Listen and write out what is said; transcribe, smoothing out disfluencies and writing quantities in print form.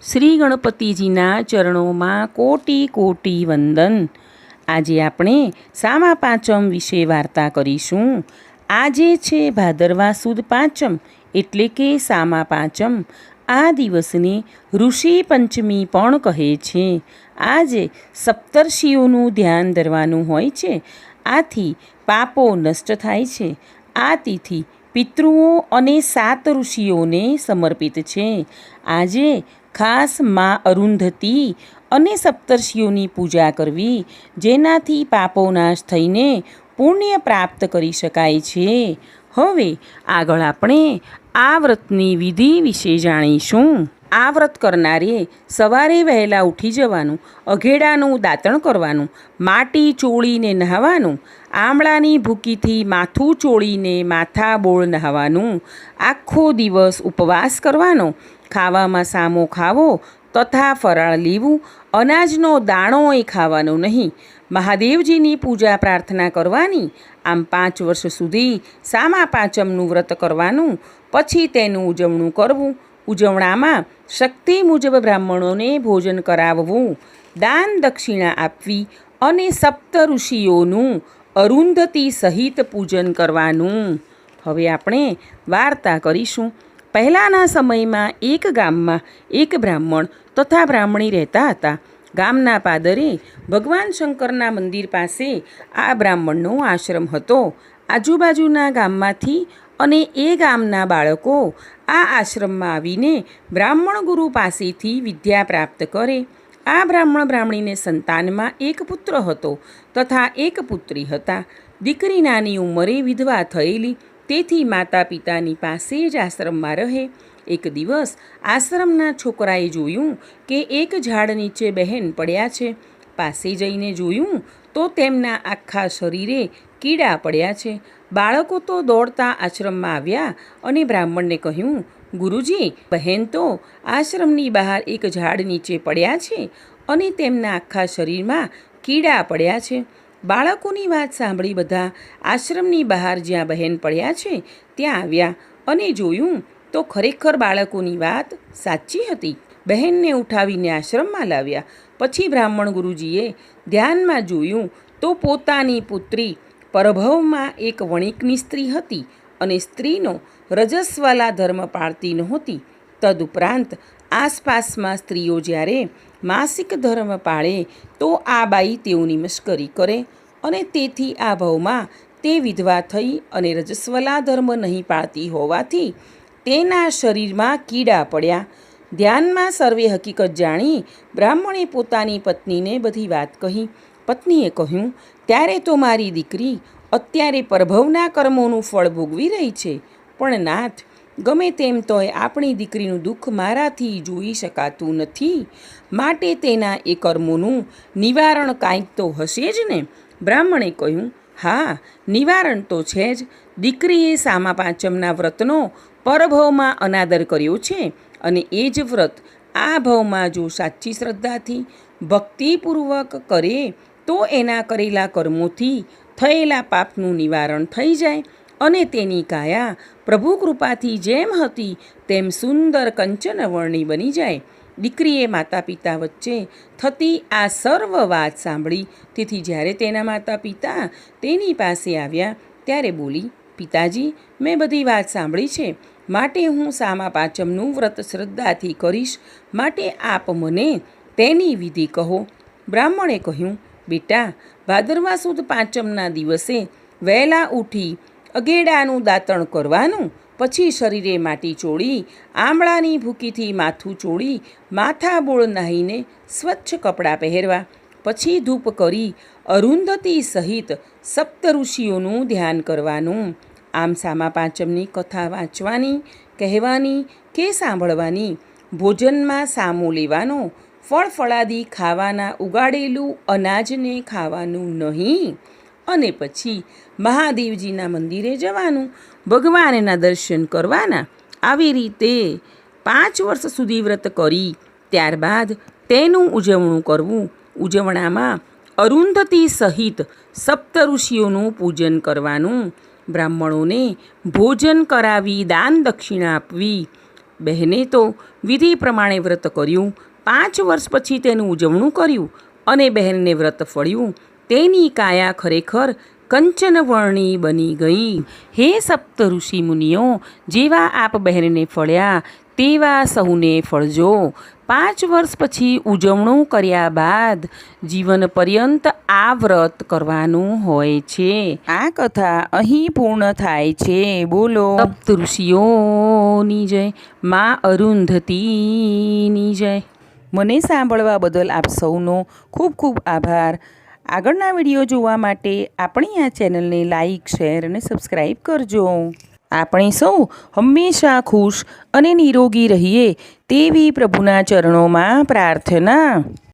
શ્રી ગણપતિજીના ચરણોમાં કોટી કોટી વંદન। આજે આપણે સામા પાંચમ વિશે વાર્તા કરીશું। આજે છે ભાદરવા સુદ પાંચમ એટલે કે સામા પાંચમ। આ દિવસને ઋષિ પંચમી પણ કહે છે। આજે સપ્તર્ષિઓનું ધ્યાન ધરવાનું હોય છે, આથી પાપો નષ્ટ થાય છે। આ તિથિ પિતૃઓ અને 7 ઋષિઓને સમર્પિત છે। આજે ખાસ મા અરુંધતી અને સપ્તર્ષિઓની પૂજા કરવી, જેનાથી પાપો નાશ થઈને પુણ્ય પ્રાપ્ત કરી શકાય છે। હવે આગળ આપણે આ વ્રતની વિધિ વિશે જાણીશું। આ વ્રત કરનારે સવારે વહેલા ઉઠી જવાનું, અઘેડાનું દાંતણ કરવાનું, માટી ચોળીને નહાવાનું, આમળાની ભૂકીથી માથું ચોળીને માથા બોળ નહાવાનું, આખો દિવસ ઉપવાસ કરવાનો, ખાવામાં સામો ખાવો તથા ફરાળ લેવું, અનાજનો દાણો એ ખાવાનો નહીં, મહાદેવજીની પૂજા પ્રાર્થના કરવાની। આમ 5 વર્ષ સુધી સામા પાંચમનું વ્રત કરવાનું, પછી તેનું ઉજવણું કરવું। ઉજવણામાં શક્તિ મુજબ બ્રાહ્મણોને ભોજન કરાવવું, દાન દક્ષિણા આપવી અને સપ્ત ઋષિઓનું અરુંધતી સહિત પૂજન કરવાનું। હવે આપણે વાર્તા કરીશું। પહેલાંના સમયમાં એક ગામમાં એક બ્રાહ્મણ તથા બ્રાહ્મણી રહેતા હતા। ગામના પાદરે ભગવાન શંકરના મંદિર પાસે આ બ્રાહ્મણનો આશ્રમ હતો। આજુબાજુના ગામમાંથી અને એ ગામના બાળકો આ આશ્રમમાં આવીને બ્રાહ્મણ ગુરુ પાસેથી વિદ્યા પ્રાપ્ત કરે। આ બ્રાહ્મણ બ્રાહ્મણીને સંતાનમાં એક પુત્ર હતો તથા એક પુત્રી હતા। દીકરી નાની ઉંમરે વિધવા થયેલી, તેથી માતા પિતાની પાસે જ આશ્રમમાં રહે। એક દિવસ આશ્રમના છોકરાએ જોયું કે એક ઝાડ નીચે બહેન પડ્યા છે। પાસે જઈને જોયું તો તેમના આખા શરીરે કીડા પડ્યા છે। બાળકો તો દોડતા આશ્રમમાં આવ્યા અને બ્રાહ્મણને કહ્યું, ગુરુજી, બહેન તો આશ્રમની બહાર એક ઝાડ નીચે પડ્યા છે અને તેમના આખા શરીરમાં કીડા પડ્યા છે। બાળકોની વાત સાંભળી બધા આશ્રમની બહાર જ્યાં બહેન પડ્યા છે ત્યાં આવ્યા અને જોયું તો ખરેખર બાળકોની વાત સાચી હતી। બહેનને ઉઠાવીને આશ્રમમાં લાવ્યા। પછી બ્રાહ્મણ ગુરુજીએ ધ્યાનમાં જોયું તો પોતાની પુત્રી પરભવમાં એક વણિકની સ્ત્રી હતી અને સ્ત્રીનો રજસ્વાલા ધર્મ પાળતી નહોતી। તદુપરાંત આસપાસમાં સ્ત્રીઓ જ્યારે માસિક ધર્મ પાળે તો આ બાઈ તેઓની મશ્કરી કરે અને તેથી આ ભવમાં તે વિધવા થઈ અને રજસ્વલા ધર્મ નહીં પાળતી હોવાથી તેના શરીરમાં કીડા પડ્યા। ધ્યાનમાં સર્વે હકીકત જાણી બ્રાહ્મણે પોતાની પત્નીને બધી વાત કહી। પત્નીએ કહ્યું, ત્યારે તો મારી દીકરી અત્યારે પરભવના કર્મોનું ફળ ભોગવી રહી છે, પણ નાથ, ગમે તેમ તોય આપણી દીકરીનું દુઃખ મારાથી જોઈ શકાતું નથી, માટે તેના એ કર્મોનું નિવારણ કાંઈક તો હશે જ ને? બ્રાહ્મણે કહ્યું, હા, નિવારણ તો છે જ। દીકરીએ સામા પાંચમના વ્રતનો પરભવમાં અનાદર કર્યો છે અને એ જ વ્રત આ ભવમાં જો સાચી શ્રદ્ધાથી ભક્તિપૂર્વક કરે તો એના કરેલા કર્મોથી થયેલા પાપનું નિવારણ થઈ જાય અને તેની કાયા પ્રભુ કૃપાથી જેમ હતી તેમ સુંદર કંચનવર્ણી બની જાય। દીકરીએ માતા પિતા વચ્ચે થતી આ સર્વ વાત સાંભળી, તેથી જ્યારે તેના માતા પિતા તેની પાસે આવ્યા ત્યારે બોલી, પિતાજી, મેં બધી વાત સાંભળી છે, માટે હું સામા પાંચમનું વ્રત શ્રદ્ધાથી કરીશ, માટે આપ મને તેની વિધિ કહો। બ્રાહ્મણે કહ્યું, બેટા, ભાદરવા સુદ પાંચમના દિવસે વહેલા ઉઠી અઘેડાનું દાંતણ કરવાનું, પછી શરીરે માટી ચોળી, આમળાની ભૂકીથી માથું ચોળી, માથા બોળ નાહીને સ્વચ્છ કપડાં પહેરવા, પછી ધૂપ કરી અરુંધતી સહિત સપ્ત ઋષિઓનું ધ્યાન કરવાનું। આમ સામા પાંચમની કથા વાંચવાની, કહેવાની કે સાંભળવાની, ભોજનમાં સામો લેવાનો, ફળ ફળાદી ખાવાના, ઉગાડેલું અનાજને ખાવાનું નહીં અને પછી મહાદેવજીના મંદિરે જવાનું, ભગવાનના દર્શન કરવાના। આવી રીતે 5 વર્ષ સુધી વ્રત કરી ત્યારબાદ તેનું ઉજવણું કરવું। ઉજવણામાં અરુંધતી સહિત સપ્ત ઋષિઓનું પૂજન કરવાનું, બ્રાહ્મણોને ભોજન કરાવી દાન દક્ષિણા આપવી, બહેને તો વિધિ પ્રમાણે વ્રત કર્યું. 5 વર્ષ પછી તેનું ઉજવણું કર્યું અને બહેનને વ્રત ફળ્યું. તેની કાયા ખરેખર કંચનવર્ણી બની ગઈ. હે સપ્ત ઋષિ મુનિઓ, જેવા આપ બહેનને ફળ્યા તેવા સહુને ફળજો. 5 વર્ષ પછી ઉજવણું કર્યા બાદ જીવન પર્યંત આ વ્રત કરવાનું હોય છે. આ કથા અહીં પૂર્ણ થાય છે. બોલો સપ્ત ઋષિઓની જય, માં અરુંધતીની જય. મને સાંભળવા બદલ આપ સૌનો ખૂબ ખૂબ આભાર. આગળના વિડીયો જોવા માટે આપણી આ ચેનલને લાઈક, શેર અને સબસ્ક્રાઈબ કરજો. આપણે સૌ હંમેશા ખુશ અને નિરોગી રહીએ તેવી પ્રભુના ચરણોમાં પ્રાર્થના.